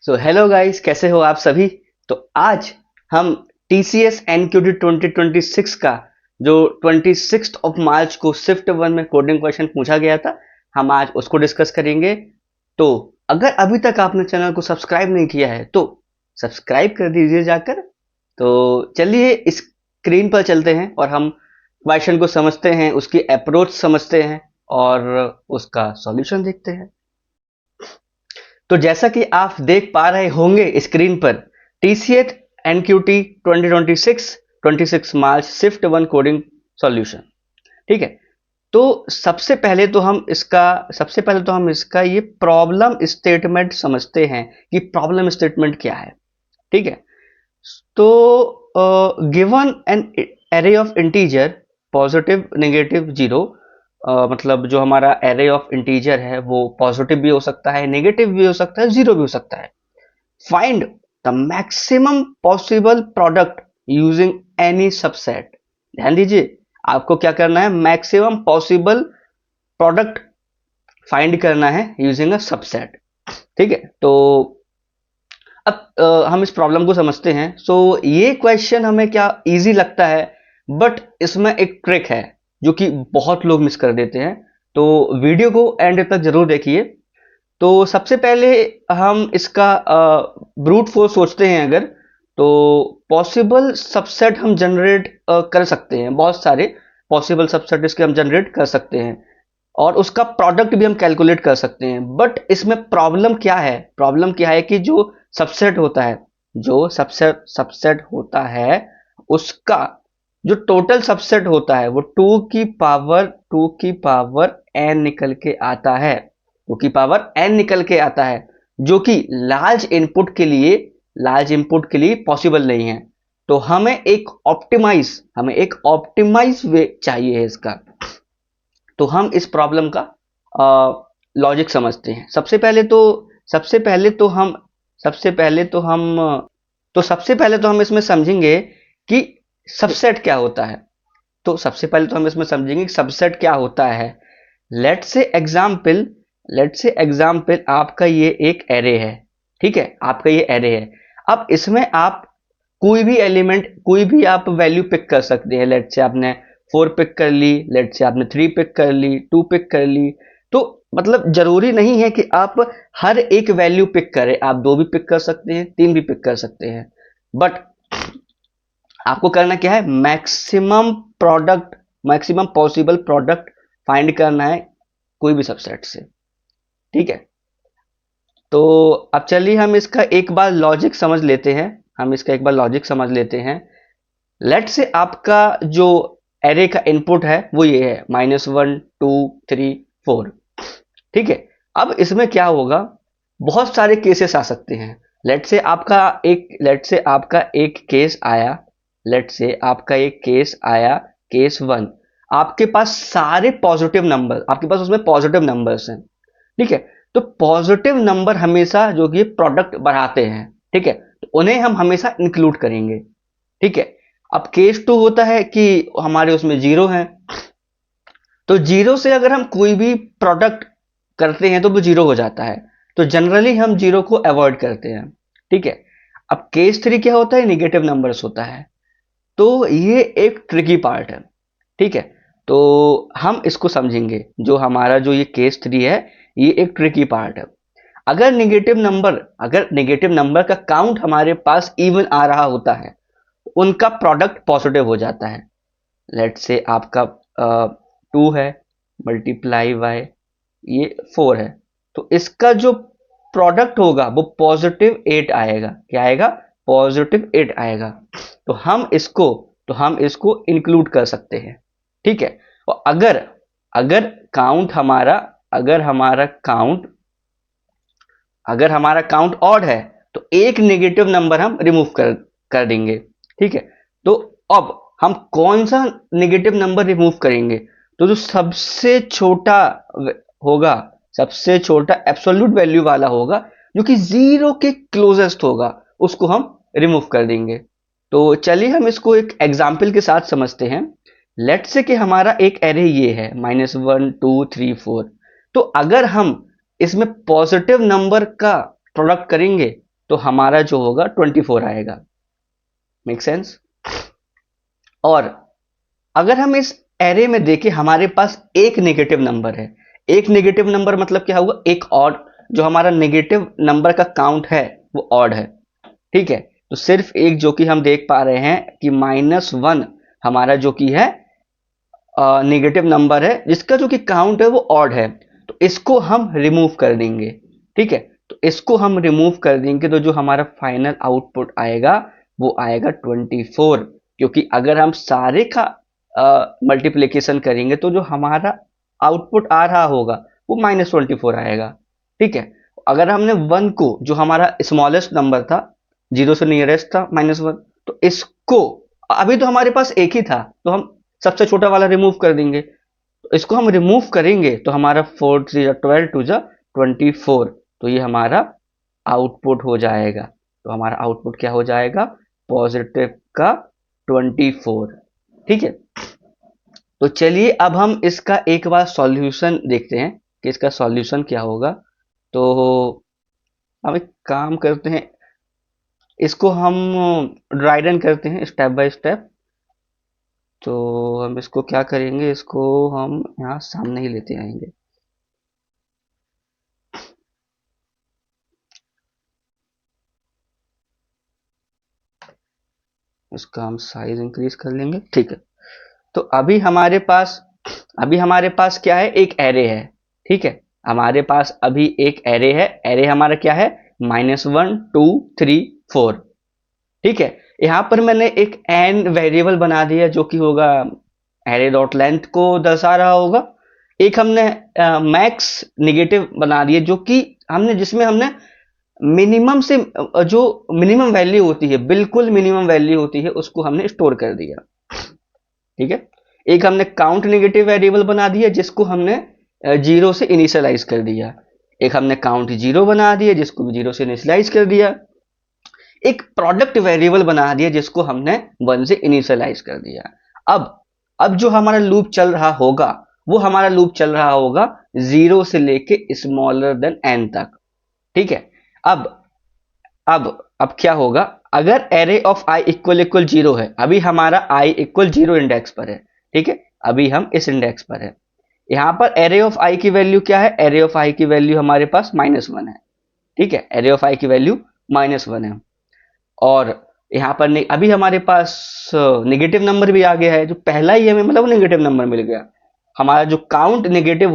So hello guys, कैसे हो आप सभी। तो आज हम TCS NQT 2026 का जो 26 मार्च को शिफ्ट 1 में कोडिंग क्वेश्चन पूछा गया था, हम आज उसको डिस्कस करेंगे। तो अगर अभी तक आपने चैनल को सब्सक्राइब नहीं किया है तो सब्सक्राइब कर दीजिए जाकर। तो चलिए इस स्क्रीन पर चलते हैं और हम क्वेश्चन को समझते हैं, उसकी अप्रोच समझते हैं और उसका सॉल्यूशन देखते हैं। तो जैसा कि आप देख पा रहे होंगे स्क्रीन पर, TCS NQT 2026 26 March shift 1 coding solution. ठीक है। तो सबसे पहले तो हम इसका ये प्रॉब्लम स्टेटमेंट समझते हैं कि प्रॉब्लम स्टेटमेंट क्या है। ठीक है। तो given an array of integer positive negative zero, मतलब जो हमारा एरे ऑफ इंटीजर है वो पॉजिटिव भी हो सकता है, नेगेटिव भी हो सकता है, जीरो भी हो सकता है। Find the maximum possible product using any subset. ध्यान दीजिए, आपको क्या करना है, मैक्सिमम पॉसिबल प्रोडक्ट फाइंड करना है यूजिंग अ सबसेट। ठीक है। तो अब हम इस प्रॉब्लम को समझते हैं। सो ये क्वेश्चन हमें क्या इजी लगता है, बट इसमें एक ट्रिक है जो कि बहुत लोग मिस कर देते हैं। तो वीडियो को एंड तक जरूर देखिए। तो सबसे पहले हम इसका ब्रूट फोर्स सोचते हैं अगर, तो पॉसिबल सबसेट हम जनरेट कर सकते हैं। बहुत सारे पॉसिबल सबसेट इसके हम जनरेट कर सकते हैं और उसका प्रोडक्ट भी हम कैलकुलेट कर सकते हैं। बट इसमें प्रॉब्लम क्या है कि जो सबसेट होता है, जो सबसेट होता है, उसका जो टोटल सबसेट होता है वो टू की पावर n निकल के आता है, जो कि लार्ज इनपुट के लिए पॉसिबल नहीं है। तो हमें एक ऑप्टिमाइज वे चाहिए है इसका। तो हम इस प्रॉब्लम का लॉजिक समझते हैं। सबसे पहले तो हम इसमें समझेंगे कि सबसेट क्या होता है। सबसेट क्या होता है। लेट्स से एग्जाम्पल आपका ये एक एरे है। ठीक है, आपका ये एरे है। अब इसमें आप कोई भी आप वैल्यू पिक कर सकते हैं। लेट्स से आपने 4 पिक कर ली, लेट्स से आपने 3 पिक कर ली, 2 पिक कर ली। तो मतलब जरूरी नहीं है कि आप हर एक वैल्यू पिक करें। आप 2 भी पिक कर सकते हैं, 3 भी पिक कर सकते हैं। बट आपको करना क्या है, मैक्सिमम पॉसिबल प्रोडक्ट फाइंड करना है कोई भी सबसेट से। ठीक है। तो अब चलिए हम इसका एक बार लॉजिक समझ लेते हैं। लेट से आपका जो एरे का इनपुट है वो ये है -1 2 3 4। ठीक है। अब इसमें क्या होगा, बहुत सारे केसेस आ सकते हैं। लेट से आपका एक केस आया केस 1। आपके पास उसमें पॉजिटिव नंबर्स हैं। ठीक है। तो पॉजिटिव नंबर हमेशा जो कि प्रोडक्ट बढ़ाते हैं। ठीक है। तो उन्हें हम हमेशा इंक्लूड करेंगे। ठीक है। अब केस 2 होता है कि हमारे उसमें जीरो है। तो जीरो से अगर हम कोई भी प्रोडक्ट करते हैं तो वो जीरो हो जाता है। तो जनरली हम जीरो को अवॉइड करते हैं। ठीक है। अब केस 3 क्या होता है, निगेटिव नंबर्स होता है। तो ये एक ट्रिकी पार्ट है। ठीक है। तो हम इसको समझेंगे, जो ये केस 3 है, ये एक ट्रिकी पार्ट है। अगर नेगेटिव नंबर का काउंट हमारे पास इवन आ रहा होता है, उनका प्रोडक्ट पॉजिटिव हो जाता है। लेट से आपका 2 है मल्टीप्लाई बाय ये 4 है, तो इसका जो प्रोडक्ट होगा वो +8 आएगा। क्या आएगा, +8 आएगा। तो हम इसको इंक्लूड कर सकते हैं। ठीक है। और अगर अगर काउंट हमारा अगर हमारा काउंट अगर हमारा काउंट ऑड है तो एक नेगेटिव नंबर हम रिमूव कर देंगे। ठीक है। तो अब हम कौन सा नेगेटिव नंबर रिमूव करेंगे, तो जो होगा सबसे छोटा एब्सोल्यूट वैल्यू वाला होगा, जो कि जीरो के क्लोजेस्ट होगा, उसको हम रिमूव कर देंगे। तो चलिए हम इसको एक एग्जाम्पल के साथ समझते हैं। लेट्स से कि हमारा एक एरे ये है -1 2 3 4। तो अगर हम इसमें पॉजिटिव नंबर का प्रोडक्ट करेंगे तो हमारा जो होगा 24 आएगा। Make sense? और अगर हम इस एरे में देखें, हमारे पास एक नेगेटिव नंबर है। एक नेगेटिव नंबर मतलब क्या होगा? एक ऑड। जो हमारा नेगेटिव नंबर का काउंट है वो ऑड है। ठीक है, तो सिर्फ एक जो कि हम देख पा रहे हैं कि -1 हमारा जो कि है नेगेटिव नंबर है, जिसका जो कि काउंट है वो ऑड है। तो इसको हम रिमूव कर देंगे। ठीक है, तो इसको हम रिमूव कर देंगे तो जो हमारा फाइनल आउटपुट आएगा वो आएगा 24। क्योंकि अगर हम सारे का मल्टीप्लिकेशन करेंगे तो जो हमारा आउटपुट आ रहा होगा वो -24 आएगा। ठीक है, अगर हमने 1 को, जो हमारा स्मॉलेस्ट नंबर था, 0 से नियरेस्ट था -1, तो इसको, अभी तो हमारे पास एक ही था तो हम सबसे छोटा वाला रिमूव कर देंगे। तो इसको हम रिमूव करेंगे तो हमारा 4 3 12 2 24, तो ये हमारा आउटपुट हो जाएगा। तो हमारा आउटपुट क्या हो जाएगा? पॉजिटिव का 24। ठीक है, तो चलिए अब हम इसका एक बार सॉल्यूशन देखते हैं कि इसका सॉल्यूशन क्या होगा। तो हम एक काम करते हैं, इसको हम ड्राई रन करते हैं स्टेप बाय स्टेप। तो हम इसको क्या करेंगे, इसको हम यहाँ सामने ही लेते आएंगे। इसका हम साइज इंक्रीज कर लेंगे। ठीक है, तो अभी हमारे पास क्या है? एक एरे है। ठीक है, हमारे पास अभी एक एरे है। एरे हमारा क्या है? -1 2 3 4। ठीक है, यहाँ पर मैंने एक एन वेरिएबल बना दिया जो कि होगा एरे डॉट लेंथ को दर्शा रहा होगा। एक हमने मैक्स नेगेटिव बना दिया जो कि जिसमें हमने मिनिमम से जो मिनिमम वैल्यू होती है, बिल्कुल मिनिमम वैल्यू होती है, उसको हमने स्टोर कर दिया। ठीक है, एक हमने काउंट नेगेटिव वेरिएबल बना दिया जिसको हमने 0 से इनिशियलाइज कर दिया। एक हमने काउंट 0 बना दिया जिसको भी 0 से इनिशियलाइज कर दिया। एक प्रोडक्ट वेरिएबल बना दिया जिसको हमने 1 से इनिशियलाइज कर दिया। अब जो हमारा लूप चल रहा होगा वो हमारा लूप चल रहा होगा 0 से लेके स्मॉलर देन n तक। ठीक है, अब अब क्या होगा? अगर array of i equal equal 0 है, अभी हमारा i इक्वल 0 इंडेक्स पर है। ठीक है, अभी हम इस इंडेक्स पर है। यहां पर एरे ऑफ i की वैल्यू क्या है? एरे ऑफ i की वैल्यू हमारे पास -1 है। ठीक है, एरे ऑफ i की वैल्यू -1 है। और यहाँ पर अभी हमारे पास नेगेटिव नंबर भी आ गया है, जो पहला ही हमें मतलब नेगेटिव नंबर मिल गया। हमारा जो काउंट नेगेटिव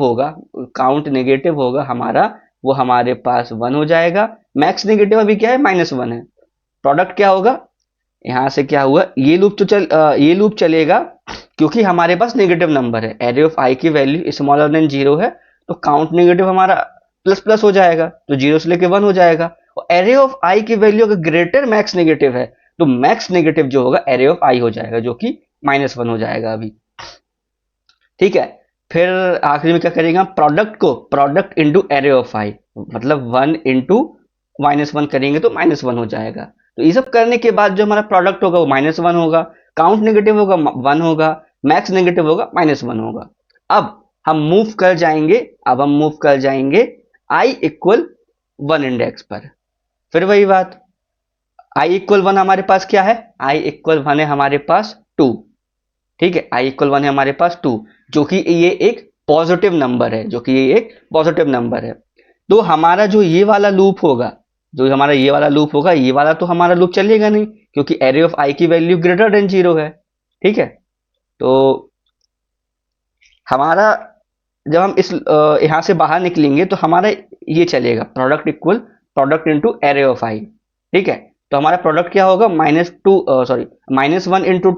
होगा हमारा, वो हमारे पास 1 हो जाएगा। मैक्स नेगेटिव अभी क्या है? -1 है। प्रोडक्ट क्या होगा? यहाँ से क्या हुआ, ये लूप चलेगा क्योंकि हमारे पास नेगेटिव नंबर है। एरे ऑफ i की वैल्यू स्मॉलर देन 0 है, तो काउंट नेगेटिव हमारा प्लस प्लस हो जाएगा, तो 0 से लेके 1 हो जाएगा। और एरे ऑफ i की वैल्यू अगर ग्रेटर मैक्स नेगेटिव है तो मैक्स नेगेटिव जो होगा एरे ऑफ i हो जाएगा, जो कि -1 हो जाएगा अभी। ठीक है, फिर आखिरी में क्या करेंगे? Product into array of i, मतलब 1 इंटू -1 करेंगे तो -1 हो जाएगा। तो ये सब करने के बाद जो हमारा प्रोडक्ट होगा वो -1 होगा, काउंट नेगेटिव होगा 1 होगा, मैक्स नेगेटिव होगा -1 होगा। अब हम मूव कर जाएंगे i इक्वल 1 इंडेक्स पर। फिर वही बात, i इक्वल 1 हमारे पास क्या है? i इक्वल 1 है हमारे पास 2। ठीक है, i इक्वल 1 है हमारे पास 2, जो कि ये एक पॉजिटिव नंबर है। तो हमारा जो ये वाला लूप होगा, ये वाला तो हमारा लूप चलेगा नहीं क्योंकि एरे ऑफ i की वैल्यू ग्रेटर देन 0 है। ठीक है, तो हमारा जब हम इस यहां से बाहर निकलेंगे तो हमारा ये चलेगा, product into array of i। ठीक है, तो हमारा प्रोडक्ट क्या होगा? -1 इंटू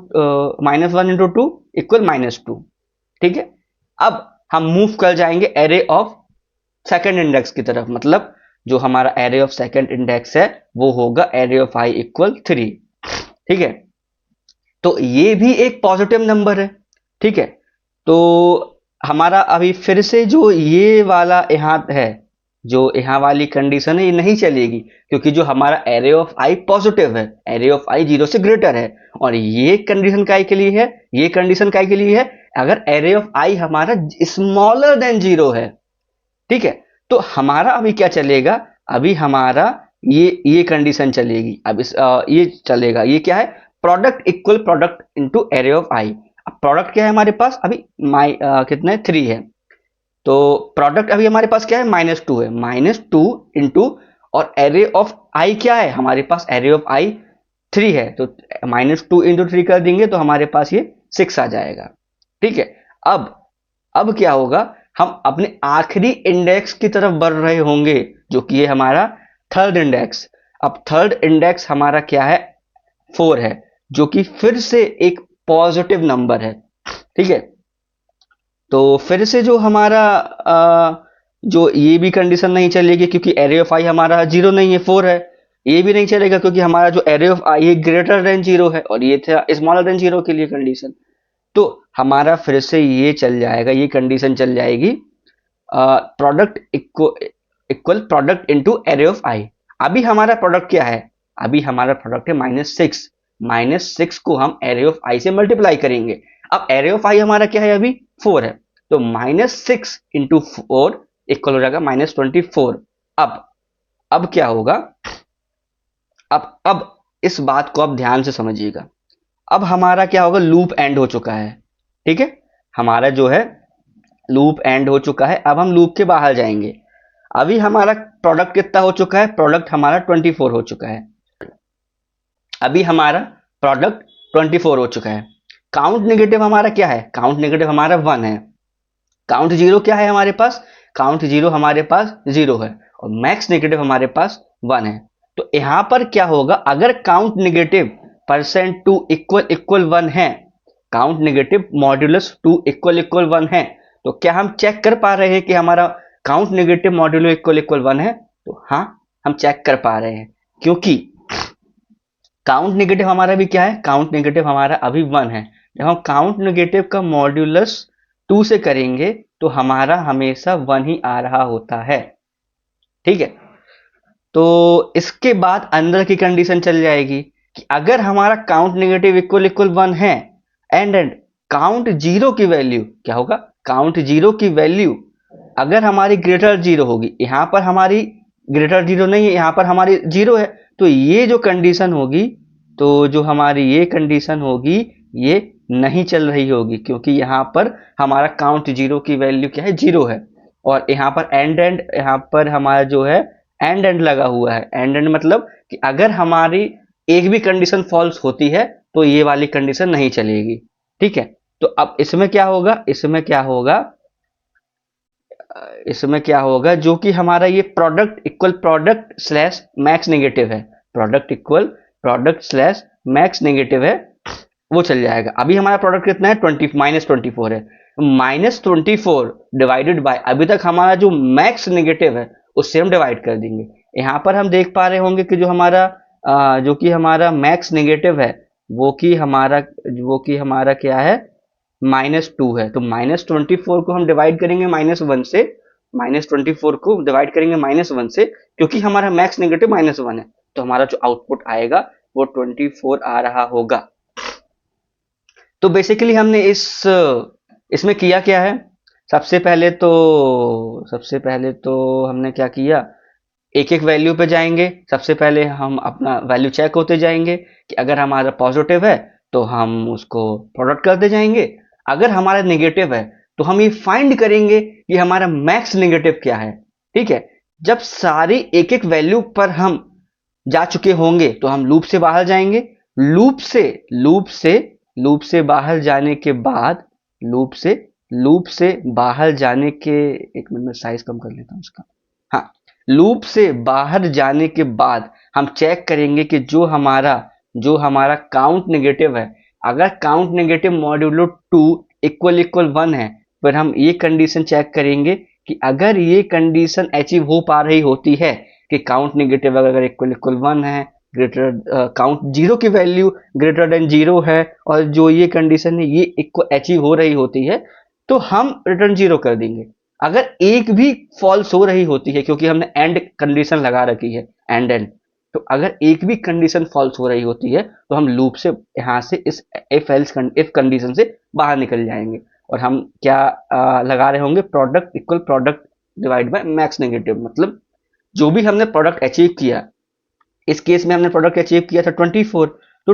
2 इक्वल -2। ठीक है, अब हम मूव कर जाएंगे एरे ऑफ सेकंड इंडेक्स की तरफ, मतलब जो हमारा एरे ऑफ सेकंड इंडेक्स है वो होगा एरे ऑफ i इक्वल 3। ठीक है, तो ये भी एक पॉजिटिव नंबर है। ठीक है, तो हमारा अभी फिर से जो ये वाला यहाँ है, जो यहाँ वाली कंडीशन है, ये नहीं चलेगी क्योंकि जो हमारा एरे ऑफ i पॉजिटिव है, एरे ऑफ i 0 से ग्रेटर है। और ये कंडीशन काय के लिए है? अगर एरे ऑफ i हमारा स्मॉलर देन 0 है। ठीक है, तो हमारा अभी क्या चलेगा? अभी हमारा ये कंडीशन चलेगी। अब ये चलेगा, ये क्या है, product equal product into array of I. अब प्रोडक्ट क्या है हमारे पास अभी, कितना है, 3 है। तो प्रोडक्ट अभी हमारे पास क्या है, -2 है, -2 इंटू, और एरे ऑफ आई क्या है हमारे पास, एरे ऑफ आई 3 है, तो -2 इंटू 3 कर देंगे तो हमारे पास ये 6 आ जाएगा। ठीक है। अब क्या होगा, हम अपने आखिरी इंडेक्स की तरफ बढ़ रहे होंगे, जो कि ये हमारा थर्ड इंडेक्स। अब थर्ड इंडेक्स हमारा क्या है, 4 है, जो कि फिर से एक पॉजिटिव नंबर है। ठीक है। तो फिर से जो हमारा जो ये भी कंडीशन नहीं चलेगी, क्योंकि एरे ऑफ आई हमारा 0 नहीं है, 4 है। ये भी नहीं चलेगा क्योंकि हमारा जो एरे ऑफ आई है ग्रेटर देन 0 है, और ये था स्मॉलर देन 0 के लिए कंडीशन। तो हमारा फिर से ये चल जाएगा, ये कंडीशन चल जाएगी, product equal product into array of I. अभी हमारा प्रोडक्ट क्या है, अभी हमारा प्रोडक्ट है -6। -6 को हम एरे ऑफ आई से मल्टीप्लाई करेंगे। अब एरे ऑफ आई हमारा क्या है अभी, 4 है, तो -6 इंटू 4 इक्वल हो जाएगा -24। अब क्या होगा, अब इस बात को आप ध्यान से समझिएगा। अब हमारा क्या होगा, लूप एंड हो चुका है। ठीक है, हमारा जो है लूप एंड हो चुका है। अब हम लूप के बाहर जाएंगे। अभी हमारा प्रोडक्ट कितना हो चुका है, प्रोडक्ट हमारा 24 हो चुका है। अभी हमारा प्रोडक्ट 24 हो चुका है। काउंट नेगेटिव हमारा क्या है, काउंट नेगेटिव हमारा 1 है। काउंट जीरो क्या है हमारे पास, काउंट जीरो हमारे पास 0 है, और मैक्स नेगेटिव हमारे पास 1 है। तो यहां पर क्या होगा, अगर काउंट नेगेटिव %2 इक्वल इक्वल 1 है, count negative modulus 2 equal equal 1 है, तो क्या हम चेक कर पा रहे हैं कि हमारा count negative modulo equal equal 1 है? तो हाँ, हम चेक कर पा रहे हैं, क्योंकि काउंट नेगेटिव हमारा भी क्या है, काउंट नेगेटिव हमारा अभी 1 है। जब हम काउंट नेगेटिव का मॉड्यूलस 2 से करेंगे तो हमारा हमेशा 1 ही आ रहा होता है। ठीक है। तो इसके बाद अंदर की कंडीशन चल जाएगी कि अगर हमारा काउंट नेगेटिव इक्वल इक्वल 1 है, एंड काउंट जीरो की वैल्यू क्या होगा, काउंट जीरो की वैल्यू अगर हमारी ग्रेटर 0 होगी, यहां पर हमारी ग्रेटर 0 नहीं है, यहां पर हमारी 0 है, तो ये जो कंडीशन होगी, तो जो हमारी ये कंडीशन होगी, ये नहीं चल रही होगी, क्योंकि यहां पर हमारा काउंट जीरो की वैल्यू क्या है, 0 है, और यहां पर एंड यहां पर हमारा जो है एंड लगा हुआ है। एंड मतलब कि अगर हमारी एक भी कंडीशन फॉल्स होती है तो ये वाली कंडीशन नहीं चलेगी। ठीक है। तो अब इसमें क्या होगा, इसमें क्या होगा, जो कि हमारा ये product equal product slash max negative है, product equal product slash max negative है, वो चल जाएगा। अभी हमारा प्रोडक्ट कितना है, -24 है, -24 डिवाइडेड बाय अभी तक हमारा जो मैक्स नेगेटिव है उससे हम डिवाइड कर देंगे। यहां पर हम देख पा रहे होंगे कि जो कि हमारा मैक्स नेगेटिव है, वो कि हमारा क्या है, -2 है। तो -24 को हम डिवाइड करेंगे -1 से, -24 को डिवाइड करेंगे -1 से, क्योंकि हमारा मैक्स नेगेटिव -1 है, तो हमारा जो आउटपुट आएगा वो 24 आ रहा होगा। तो बेसिकली हमने इसमें किया क्या है, सबसे पहले तो हमने क्या किया, एक एक वैल्यू पे जाएंगे। सबसे पहले हम अपना वैल्यू चेक होते जाएंगे कि अगर हमारा पॉजिटिव है तो हम उसको प्रोडक्ट करते जाएंगे, अगर हमारा नेगेटिव है तो हम ये फाइंड करेंगे कि हमारा मैक्स नेगेटिव क्या है। ठीक है। जब सारी एक एक वैल्यू पर हम जा चुके होंगे तो हम लूप से बाहर जाएंगे। लूप से बाहर जाने के बाद, लूप से बाहर जाने के, एक मिनट में साइज कम कर लेता हूं उसका। हाँ, लूप से बाहर जाने के बाद हम चेक करेंगे कि जो हमारा काउंट नेगेटिव है, अगर count negative modulo 2 equal equal 1 है, फिर हम ये कंडीशन चेक करेंगे कि अगर ये कंडीशन अचीव हो पा रही होती है कि काउंट नेगेटिव अगर इक्वल इक्वल 1 है, ग्रेटर काउंट जीरो की वैल्यू ग्रेटर देन 0 है, और जो ये कंडीशन है ये इक्वल अचीव हो रही होती है, तो हम रिटर्न 0 कर देंगे। अगर एक भी फॉल्स हो रही होती है, क्योंकि हमने एंड कंडीशन लगा रखी है, एंड, तो अगर एक भी कंडीशन फॉल्स हो रही होती है तो हम लूप से यहां से इस इफ कंडीशन से बाहर निकल जाएंगे, और हम क्या लगा रहे होंगे, product equal product divide by max negative, मतलब जो भी हमने प्रोडक्ट अचीव किया इस केस में हमने प्रोडक्ट अचीव किया था 24, तो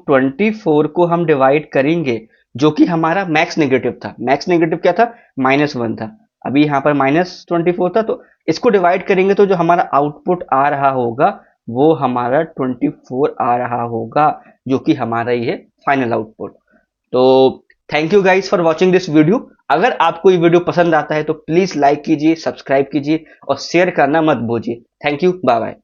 24 को हम डिवाइड करेंगे, जो कि हमारा मैक्स नेगेटिव था। मैक्स नेगेटिव क्या था? -1 था। अभी यहाँ पर -24 था, तो इसको डिवाइड करेंगे तो जो हमारा आउटपुट आ रहा होगा वो हमारा 24 आ रहा होगा, जो कि हमारा ये फाइनल आउटपुट। तो thank you guys for watching this video. अगर आपको ये वीडियो पसंद आता है तो प्लीज लाइक कीजिए, सब्सक्राइब कीजिए और शेयर करना मत भूलिए। Thank you, bye bye.